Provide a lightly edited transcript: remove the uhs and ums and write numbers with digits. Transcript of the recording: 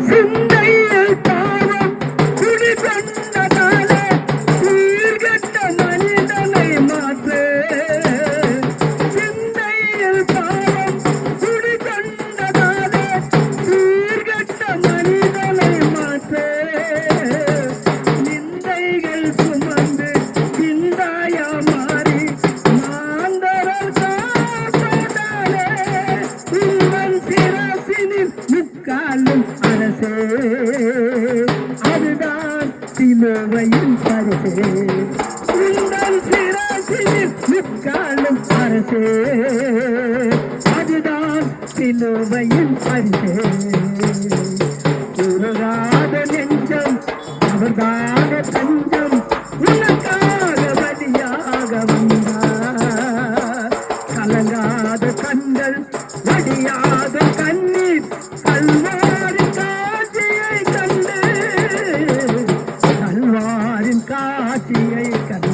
சிந்தையில் பாவம் குடிகொண்டதாலே சீர்கெட்ட மனிதனை மாற்று. சிந்தையில் பாவம் குடிகொண்டதாலே சீர்கெட்ட மனிதனை மாற்று. நிந்தைகள் சுமந்து சிந்தாயா மாறி மாந்தரல் காப்பதாலே உங்கள் சிரசினில் முக்காலும் அரசே, அதுதான் சிலுவையின் பரிசே. உங்கள் சிரசினில் முக்காலும் அரசே, அதுதான் சிலுவையின் பரிசே. உருகாத நெஞ்சம் அவர்தான தஞ்சம், உனக்காக வழியாக வந்தார். கலங்காத கண்கள் வடியாத கண்ணீர் கல்வாரின் காட்சியை கண்டு, கல்வாரின் காட்சியை கண்டு